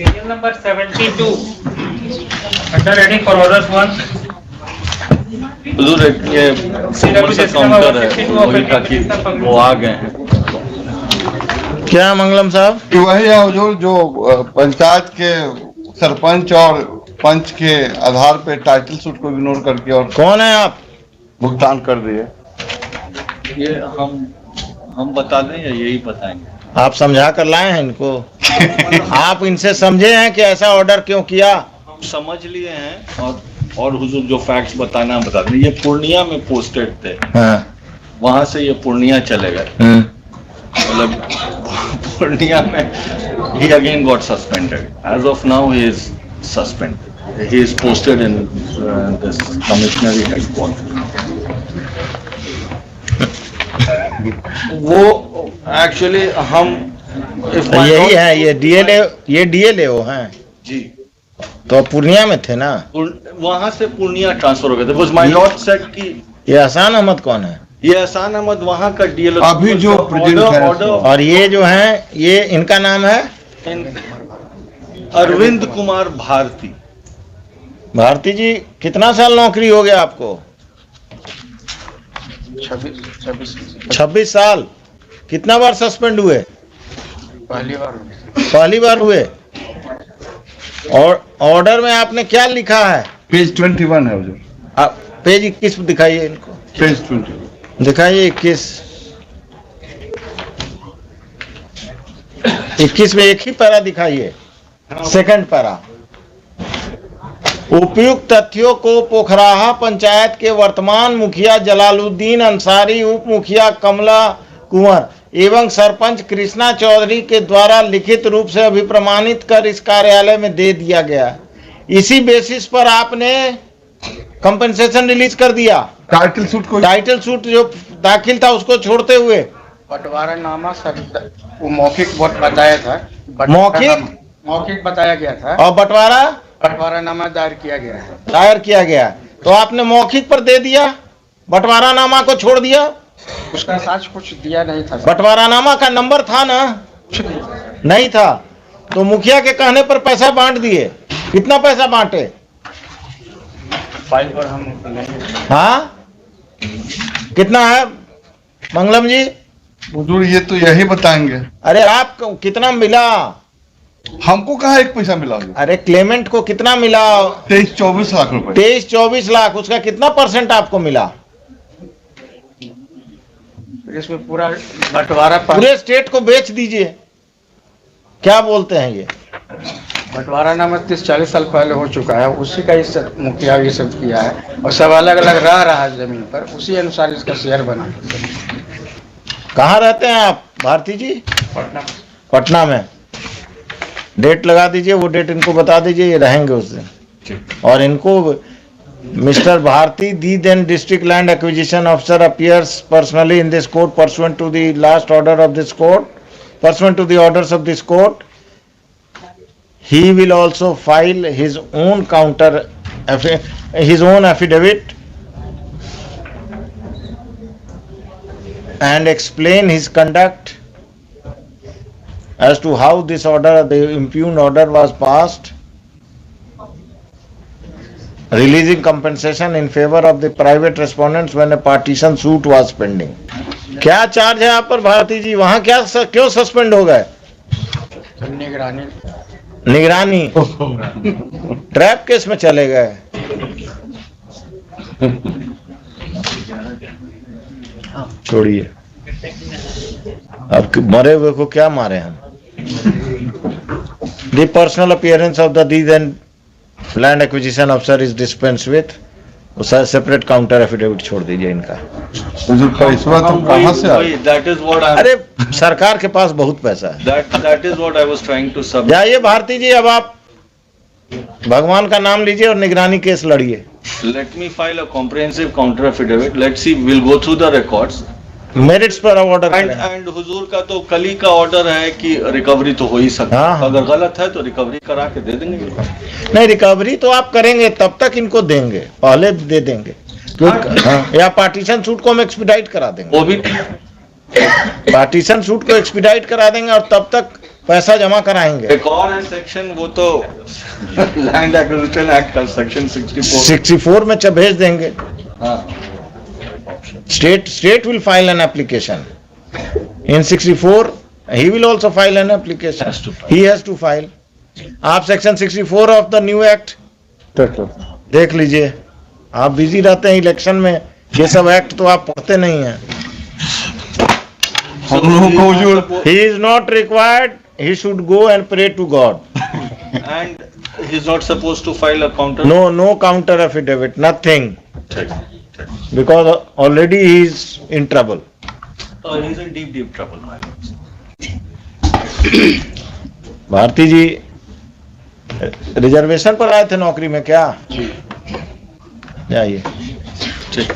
Serial number 72. Under ready for orders 1. हुजूर ये counter है वही ताकि वो आ गए हैं। क्या मंगलम साहब? वही है हुजूर जो पंचायत के सरपंच और पंच के आधार पे टाइटल सूट को इग्नोर करके और कौन है आप? भुगतान कर दिए। ये हम बता दें या यही बताएंगे? आप समझा कर लाए हैं इनको? आप इनसे समझे हैं कि ऐसा ऑर्डर क्यों किया? हम समझ लिए हैं और हुजूर जो फैक्ट्स बताना हम बता दें। ये पूर्णिया में पोस्टेड थे, हाँ। वहां से ये पूर्णिया चले गए, मतलब पूर्णिया में he again got suspended. As of now he is suspended. He is posted in this commissionary headquarters. वो एक्चुअली हम यही है, ये डीएलए हैं जी, तो पूर्णिया में थे ना? वहां से पूर्णिया ट्रांसफर हो गए थे। माय लॉर्ड सेड कि ये एहसान अहमद कौन है? ये एहसान अहमद वहां का डीएलए अभी जो ऑर्डर। और ये जो है ये इनका नाम है अरविंद कुमार भारती। भारती जी, कितना साल नौकरी हो गया आपको? 26 साल। कितना बार सस्पेंड हुए? पहली बार हुए। और ऑर्डर में आपने क्या लिखा है? पेज 21 है हुजूर। आप पेज 21 दिखाइए इनको। पेज 21 दिखाइए। 21 में एक ही पैरा दिखाइए, सेकंड पैरा। उपयुक्त तथ्यों को पोखराहा पंचायत के वर्तमान मुखिया जलालुद्दीन अंसारी, उप मुखिया कमला कुंवर एवं सरपंच कृष्णा चौधरी के द्वारा लिखित रूप से अभिप्रमाणित कर इस कार्यालय में दे दिया गया। इसी बेसिस पर आपने कंपनसेशन रिलीज कर दिया। टाइटल सूट जो दाखिल था उसको छोड़ते हुए बंटवारा नामा सर वो मौखिक बताया था। मौखिक बताया गया था और बंटवारा नामा दायर किया गया। तो आपने मौखिक पर दे दिया, बंटवारा नामा को छोड़ दिया। उसका साक्ष्य कुछ दिया नहीं था। बंटवारा नामा का नंबर था ना? नहीं था। तो मुखिया के कहने पर पैसा बांट दिए। कितना पैसा बांटे? फाइल पर हम हाँ, कितना है मंगलम जी? हुजूर ये तो यही बताएंगे। अरे आपको कितना मिला? हमको कहाँ एक पैसा मिला हुजूर? अरे क्लेमेंट को कितना मिला? 23-24 लाख रुपए। 23-24 लाख। उसका कितना परसेंट आपको मिला? इसमें पूरा बंटवारा पूरे स्टेट को बेच दीजिए। क्या बोलते हैं ये? बंटवारा नामा 30-40 साल पहले हो चुका है, उसी का इस मुखिया ये सब किया है और सब अलग अलग रह रहा है जमीन पर, उसी अनुसार इसका शेयर बना। कहाँ रहते हैं आप भारती जी? पटना में। डेट लगा दीजिए, वो डेट इनको बता दीजिए, ये रहेंगे उस दिन। और इनको Mr. Bharti, the then district land acquisition officer, appears personally in this court pursuant to the last order of this court, pursuant to the orders of this court. He will also file his own affidavit and explain his conduct as to how this order, the impugned order, was passed, releasing compensation in favor of the private respondents when a partition suit was pending. क्या charge है आप पर भारती जी? वहां क्यों suspend हो गए? निगरानी trap case में चले गए। छोड़िए, अब मरे हुए को क्या मारे हम? The personal appearance of the then land acquisition अफसर is dispense with. Separate counter affidavit छोड़ दीजिए इनका। पैसा तो कहां से आया? अरे सरकार के पास बहुत पैसा है। That is what I was trying to submit. जाइए भारती जी, अब आप भगवान का नाम लीजिए और निगरानी case लड़िए। Let me file a comprehensive counter affidavit. Let's see, we'll go through the records. Merits पर ऑर्डर एंड हुजूर का तो कल ही का ऑर्डर है कि रिकवरी तो हो ही सकता है। हाँ। अगर गलत है तो रिकवरी करा के दे देंगे। नहीं, रिकवरी तो आप करेंगे तब तक इनको देंगे, पहले दे देंगे। या पार्टीशन सूट को हम एक्सपीडाइट करा देंगे। वो भी पार्टीशन सूट को एक्सपीडाइट करा देंगे और तब तक पैसा जमा कराएंगे। एक और है सेक्शन, वो तो लैंड एक्विजिशन एक्ट का सेक्शन 64। 64 में भेज देंगे। हाँ, State will file an application. In 64, he will also file an application. Has to file. He has to file. आप section 64 of the new act देख लीजिए। आप बिजी रहते हैं इलेक्शन में, ये सब एक्ट तो आप पढ़ते नहीं हैं। हम लोगों को जो He is not required, he should go and pray to God. and he's not supposed to file a counter. No counter affidavit, nothing. ठीक, ठीक. Because already he is in trouble. He's in deep trouble, my lord. Bharti ji reservation पर आए थे नौकरी में क्या? जाइए। ठीक.